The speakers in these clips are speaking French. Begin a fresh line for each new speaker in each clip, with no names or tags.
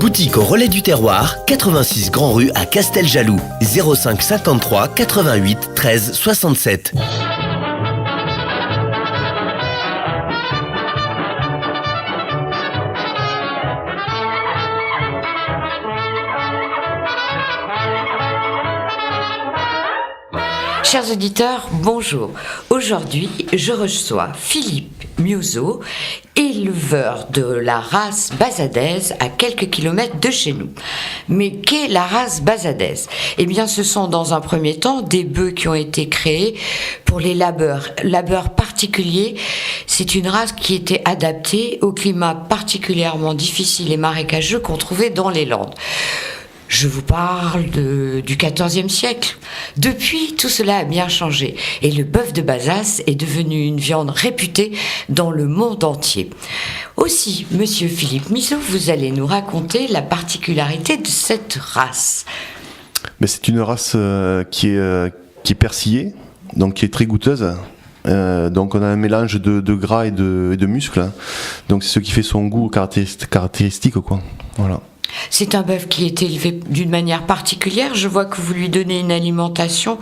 Boutique au relais du terroir, 86 Grand Rue à Casteljaloux, 05 53 88 13 67.
Chers auditeurs, bonjour. Aujourd'hui, je reçois Philippe Miozot, éleveur de la race basadaise à quelques kilomètres de chez nous. Mais qu'est la race basadaise ? Eh bien, ce sont dans un premier temps des bœufs qui ont été créés pour les labeurs particuliers. C'est une race qui était adaptée au climat particulièrement difficile et marécageux qu'on trouvait dans les Landes. Je vous parle du XIVe siècle. Depuis, tout cela a bien changé et le bœuf de Bazas est devenu une viande réputée dans le monde entier. Aussi, monsieur Philippe Miozot, vous allez nous raconter la particularité de cette race.
Mais c'est une race qui est persillée, donc qui est très goûteuse. Donc on a un mélange de gras et de muscles. Donc c'est ce qui fait son goût caractéristique, quoi. Voilà.
C'est un bœuf qui est élevé d'une manière particulière. Je vois que vous lui donnez une alimentation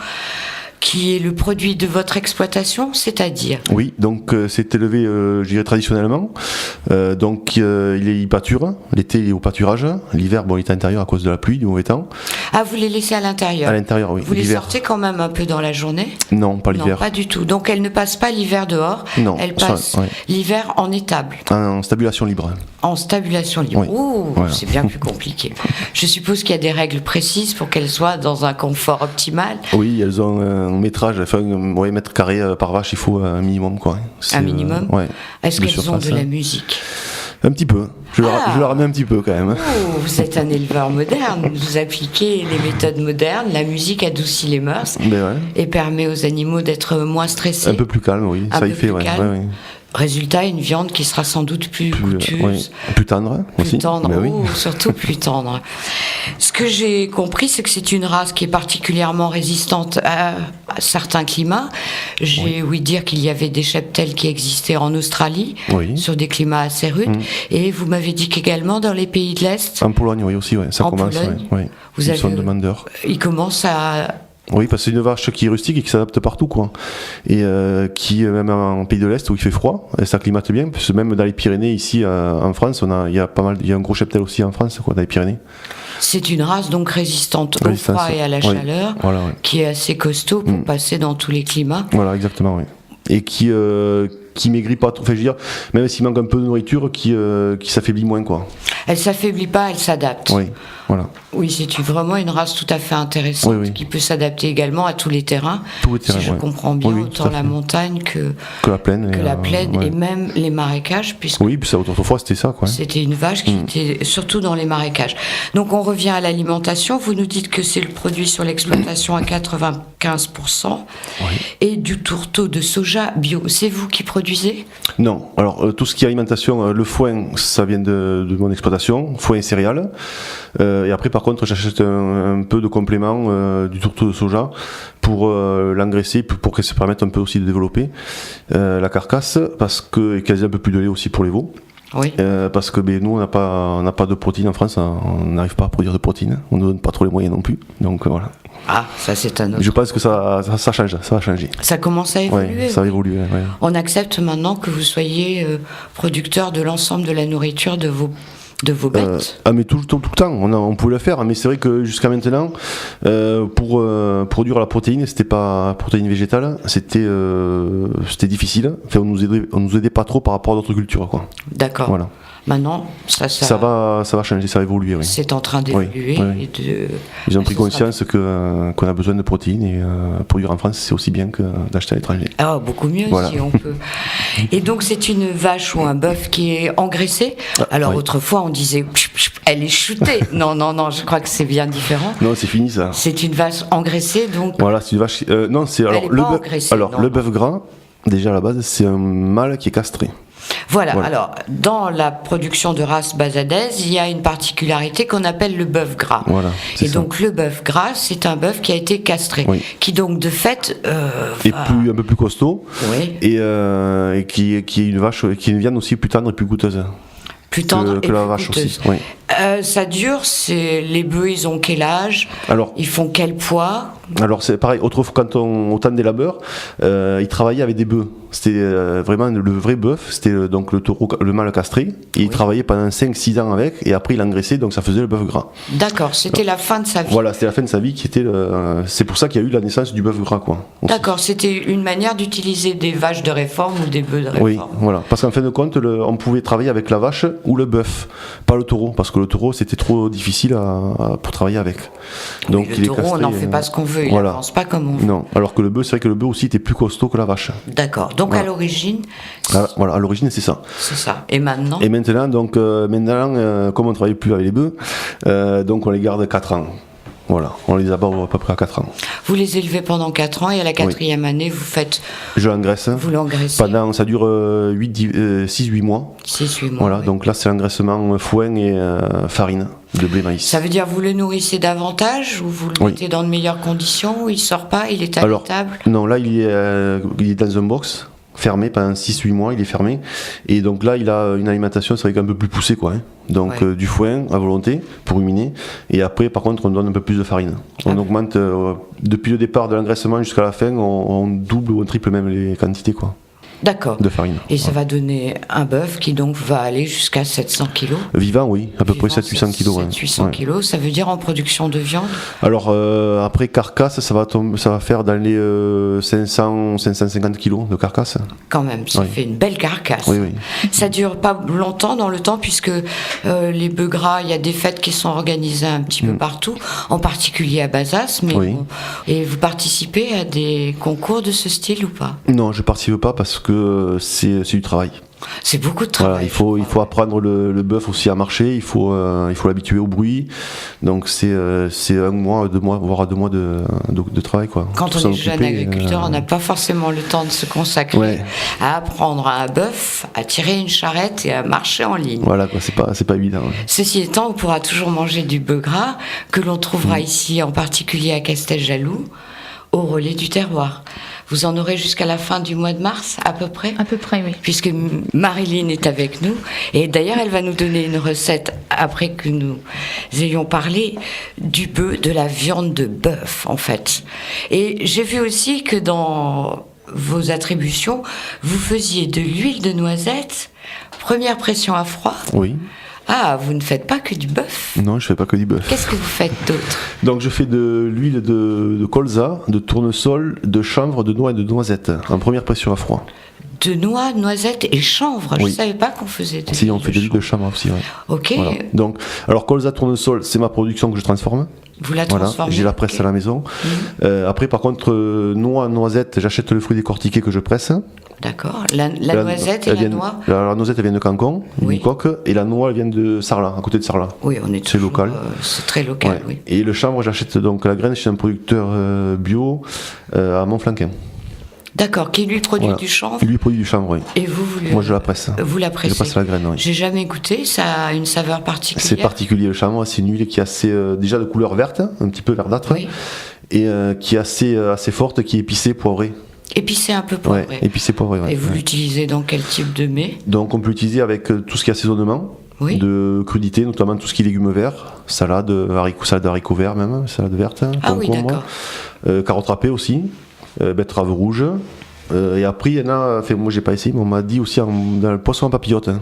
qui est le produit de votre exploitation, c'est-à-dire ?
Oui, donc c'est élevé, je dirais traditionnellement. Il pâture. L'été, il est au pâturage. L'hiver, il est à l'intérieur à cause de la pluie, du mauvais temps.
Ah, vous les laissez à l'intérieur ?
À l'intérieur, oui.
Vous les
l'hiver.
sortez quand même un peu dans la journée ?
Non, pas l'hiver.
Non, pas du tout. Donc elle ne passe pas l'hiver dehors.
Non.
Elle passe l'hiver en étable.
En stabulation libre.
En stabulation libre.
Oui.
Ouh,
Voilà.
C'est bien plus compliqué. Je suppose qu'il y a des règles précises pour qu'elles soient dans un confort optimal.
Oui, elles ont un métrage, mètre carré par vache, il faut un minimum, quoi.
Un minimum ? Est-ce qu'elles ont de la musique ?
Un petit peu. Je leur mets un petit peu quand même.
Oh, vous êtes un éleveur moderne. Vous appliquez les méthodes modernes. La musique adoucit les mœurs et permet aux animaux d'être moins stressés.
Un peu plus calme, oui.
Un
ça
peu
y fait,
plus calme. Résultat, une viande qui sera sans doute plus goûteuse.
Plus tendre aussi.
Plus tendre,
oui.
Surtout plus tendre. Ce que j'ai compris, c'est que c'est une race qui est particulièrement résistante à certains climats. J'ai ouï dire qu'il y avait des cheptels qui existaient en Australie, sur des climats assez rudes. Et vous m'avez dit qu'également dans les pays de l'Est.
En Pologne, oui, aussi, ça
en
commence.
Pologne,
Ils sont demandeurs.
Ils commencent à...
Oui, parce que c'est une vache qui est rustique et qui s'adapte partout, quoi. Et qui, même en pays de l'Est où il fait froid, elle s'acclimate bien, parce que même dans les Pyrénées, ici en France, il y a un gros cheptel aussi en France, quoi, dans les Pyrénées.
C'est une race donc résistante au froid et à la chaleur, qui est assez costaud pour passer dans tous les climats.
Voilà, exactement, oui. Et qui maigrit pas trop, je veux dire, même s'il manque un peu de nourriture, qui s'affaiblit moins, quoi.
Elle s'affaiblit pas, elle s'adapte.
Oui, voilà.
Oui, c'est vraiment une race tout à fait intéressante, qui peut s'adapter également à tous les terrains. Si je comprends bien, autant la montagne que la plaine, et même les marécages.
Oui, puis ça, autrefois, c'était ça, quoi.
C'était une vache qui était surtout dans les marécages. Donc on revient à l'alimentation. Vous nous dites que c'est le produit sur l'exploitation à 95%. Et du tourteau de soja bio. C'est vous qui produisez ?
Non. Alors, tout ce qui est alimentation, le foin, ça vient de mon exploitation, foin et céréales. Et après, par contre, j'achète un peu de complément du tourteau de soja pour l'engraisser, pour qu'elle se permette un peu aussi de développer la carcasse, et qu'elle ait un peu plus de lait aussi pour les veaux.
Oui.
Parce que nous, on n'a pas de protéines en France, on n'arrive pas à produire de protéines, on ne donne pas trop les moyens non plus. Donc voilà.
Ah, ça c'est un autre.
Je pense que ça change, ça va changer.
Ça commence à évoluer.
Ça va évoluer.
On accepte maintenant que vous soyez producteur de l'ensemble de la nourriture de vos bêtes.
Mais tout le temps, on pouvait le faire, mais c'est vrai que jusqu'à maintenant, pour produire la protéine, c'était pas protéine végétale, c'était difficile. Enfin, on nous aidait pas trop par rapport à d'autres cultures, quoi.
D'accord.
Voilà.
Maintenant, ça
va changer, ça va évoluer. Oui.
C'est en train d'évoluer.
Ils ont pris conscience qu'on a besoin de protéines et produire en France, c'est aussi bien que d'acheter à l'étranger.
Ah, beaucoup mieux si on peut. Et donc, c'est une vache ou un bœuf qui est engraissé. Alors, autrefois, on disait elle est shootée. Non, je crois que c'est bien différent.
Non, c'est fini ça.
C'est une vache engraissée, donc.
Voilà, c'est une vache. Non, c'est le bœuf gras. Déjà à la base, c'est un mâle qui est castré.
Voilà, alors dans la production de race basadaise, il y a une particularité qu'on appelle le bœuf gras.
Voilà,
et donc le bœuf gras, c'est un bœuf qui a été castré, qui donc de fait
est un peu plus costaud, et qui est une vache, qui est une viande aussi plus tendre et plus goûteuse.
Plus tendre
que la vache aussi.
Ça dure, les bœufs, ils ont quel âge?
Alors,
Ils font quel poids?
Alors c'est pareil, autrefois quand on tendait la beurre, ils travaillaient avec des bœufs. C'était vraiment le vrai bœuf, c'était donc le taureau, le mâle castré. Et il travaillait pendant 5-6 ans avec, et après il engraissait, donc ça faisait le bœuf gras.
D'accord, c'était la fin de sa vie.
Voilà, c'était la fin de sa vie qui était. C'est pour ça qu'il y a eu la naissance du bœuf gras, quoi. Aussi.
D'accord, c'était une manière d'utiliser des vaches de réforme ou des bœufs de réforme.
Oui, voilà. Parce qu'en fin de compte, on pouvait travailler avec la vache ou le bœuf, pas le taureau, parce que le taureau c'était trop difficile pour travailler avec. Donc
le taureau, on n'en fait pas ce qu'on veut, il n'avance pas comme on veut.
Non, alors que le bœuf, c'est vrai que le bœuf aussi était plus costaud que la vache.
D'accord, donc à l'origine.
Voilà, à l'origine c'est ça.
C'est ça. Et maintenant?
Et maintenant, comme on ne travaille plus avec les bœufs, donc on les garde 4 ans. Voilà, on les abat à peu près à 4 ans.
Vous les élevez pendant 4 ans et à la 4e année, vous faites.
Je l'engraisse.
Vous l'engraissez.
Ça dure 6-8 mois.
6-8 mois.
Voilà,
oui.
donc là c'est l'engraissement foin et farine de blé maïs.
Ça veut dire vous le nourrissez davantage ou vous le mettez dans de meilleures conditions ou il sort pas, il est habitable?
Non, là il est dans un box. Fermé pendant 6-8 mois, il est fermé. Et donc là, il a une alimentation, c'est vrai qu'un peu plus poussée, quoi. Hein. Donc du foin à volonté pour ruminer. Et après, par contre, on donne un peu plus de farine. On augmente, depuis le départ de l'engraissement jusqu'à la fin, on double ou on triple même les quantités, quoi.
D'accord.
De farine.
Et ça va donner un bœuf qui donc va aller jusqu'à 700 kilos.
Vivant, oui, à peu près 700-800 kilos.
700-800 kilos, ça veut dire en production de viande?
Alors après carcasse, ça va faire dans les 500-550 kilos de carcasse.
Quand même, ça fait une belle carcasse.
Oui.
Ça dure pas longtemps dans le temps puisque les bœufs gras, il y a des fêtes qui sont organisées un petit peu partout, en particulier à Bazas. Mais et vous participez à des concours de ce style ou pas?
Non, je participe pas parce que c'est du travail.
C'est beaucoup de travail.
Voilà, il faut apprendre le bœuf aussi à marcher, il faut l'habituer au bruit. Donc c'est 1 mois, 2 mois, voire 2 mois de travail, quoi.
Quand on est jeune agriculteur, on n'a pas forcément le temps de se consacrer à apprendre à un bœuf, à tirer une charrette et à marcher en ligne.
Voilà, quoi, c'est pas évident. Ouais.
Ceci étant, on pourra toujours manger du bœuf gras que l'on trouvera ici, en particulier à Casteljaloux, au relais du terroir. Vous en aurez jusqu'à la fin du mois de mars, à peu près?
À peu près, oui.
Puisque Marilyn est avec nous. Et d'ailleurs, elle va nous donner une recette, après que nous ayons parlé du bœuf, de la viande de bœuf, en fait. Et j'ai vu aussi que dans vos attributions, vous faisiez de l'huile de noisette, première pression à froid.
Oui.
Ah, vous ne faites pas que du bœuf?
Non, je fais pas que du bœuf.
Qu'est-ce que vous faites d'autre?
Donc je fais de l'huile de colza, de tournesol, de chanvre, de noix et de noisette, en première pression à froid.
De noix, noisettes et chanvre. Je ne savais pas qu'on faisait de
Si, on fait de l'huile de chanvre aussi, oui.
Ok.
Voilà. Donc, alors colza, tournesol, c'est ma production que je transforme.
Vous la transformez?
Voilà, j'ai la presse à la maison. Après, par contre, noix, noisette, j'achète le fruit décortiqué que je presse.
D'accord. La noisette et la noix?
La noisette, elle vient de Cancon, une coque, et la noix, elle vient de Sarlat, à côté de Sarlat.
Oui, on est toujours,
c'est local.
C'est très local, oui.
Et le chanvre, j'achète donc la graine chez un producteur bio à Montflanquin.
D'accord, qui lui produit du chanvre?
Qui lui produit du chanvre, oui.
Et
Moi, je la presse.
Vous la pressez?
Je presse la graine, oui.
J'ai jamais goûté, ça a une saveur particulière?
C'est particulier, le chanvre, c'est une huile qui est assez, déjà de couleur verte, un petit peu verdâtre, et qui est assez forte, qui est épicée, poivrée.
Épicé un peu poivré.
Ouais, épicé poivré, ouais.
Et vous l'utilisez dans quel type de mets?
Donc on peut l'utiliser avec tout ce qui est assaisonnement, de crudité, notamment tout ce qui est légumes verts, salade d'haricots verts même, salade verte, concombre, carottes râpées aussi, betteraves rouges. Et après, il y en a, moi j'ai pas essayé, mais on m'a dit aussi dans le poisson en papillote. Hein.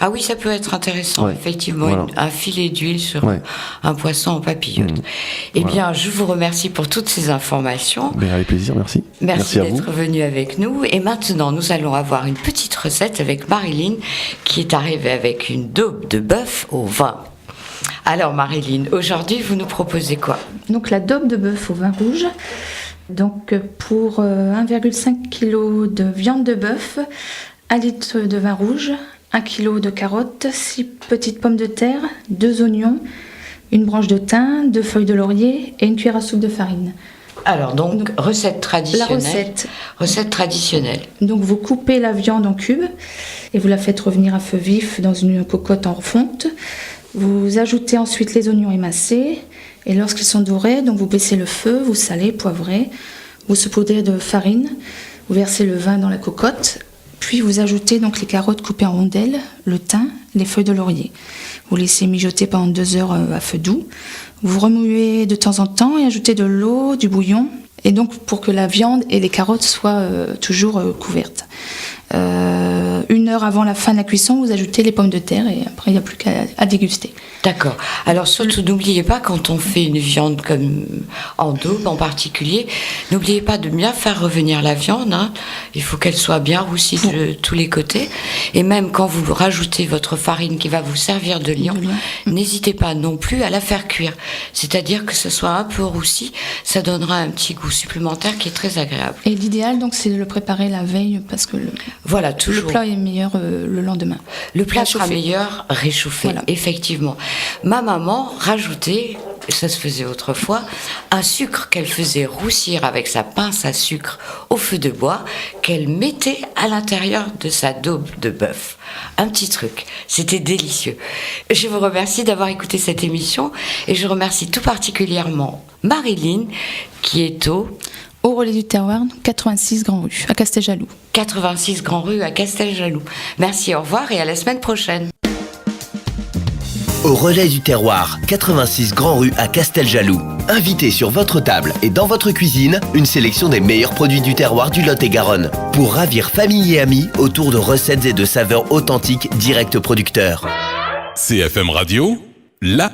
Ah oui, ça peut être intéressant, effectivement, un filet d'huile sur un poisson en papillote. Eh bien, je vous remercie pour toutes ces informations.
Avec plaisir, merci.
Merci d'être venu avec nous. Et maintenant, nous allons avoir une petite recette avec Marilyn, qui est arrivée avec une daube de bœuf au vin. Alors Marilyn, aujourd'hui, vous nous proposez quoi?
Donc la daube de bœuf au vin rouge. Donc pour 1,5 kg de viande de bœuf, 1 litre de vin rouge, 1 kg de carottes, 6 petites pommes de terre, 2 oignons, une branche de thym, 2 feuilles de laurier et une cuillère à soupe de farine.
Alors donc recette traditionnelle.
La recette.
Recette traditionnelle.
Donc vous coupez la viande en cubes et vous la faites revenir à feu vif dans une cocotte en fonte. Vous ajoutez ensuite les oignons émincés. Et lorsqu'ils sont dorés, donc vous baissez le feu, vous salez, poivrez, vous saupoudrez de farine, vous versez le vin dans la cocotte, Puis vous ajoutez donc les carottes coupées en rondelles, le thym, les feuilles de laurier. Vous laissez mijoter pendant 2 heures à feu doux. Vous remuez de temps en temps et ajoutez de l'eau, du bouillon, et donc pour que la viande et les carottes soient toujours couvertes. 1 heure avant la fin de la cuisson, vous ajoutez les pommes de terre et après il n'y a plus qu'à déguster.
D'accord. Alors surtout, n'oubliez pas, quand on fait une viande comme en daube en particulier, n'oubliez pas de bien faire revenir la viande. Hein. Il faut qu'elle soit bien roussie de tous les côtés. Et même quand vous rajoutez votre farine qui va vous servir de liant, n'hésitez pas non plus à la faire cuire. C'est-à-dire que ce soit un peu roussi, ça donnera un petit goût supplémentaire qui est très agréable.
Et l'idéal donc c'est de le préparer la veille parce que
voilà, toujours.
Le plat est meilleur le lendemain.
Le plat sera meilleur réchauffé, voilà. Effectivement. Ma maman rajoutait, ça se faisait autrefois, un sucre qu'elle faisait roussir avec sa pince à sucre au feu de bois, qu'elle mettait à l'intérieur de sa daube de bœuf. Un petit truc, c'était délicieux. Je vous remercie d'avoir écouté cette émission et je remercie tout particulièrement Marilyn qui est au
Relais du Terroir, 86 Grand Rue, à Casteljaloux.
86 Grand Rue à Casteljaloux. Merci, au revoir et à la semaine prochaine.
Au Relais du Terroir, 86 Grand Rue à Casteljaloux. Invitez sur votre table et dans votre cuisine une sélection des meilleurs produits du terroir du Lot-et-Garonne pour ravir famille et amis autour de recettes et de saveurs authentiques directes aux producteurs.
CFM Radio, la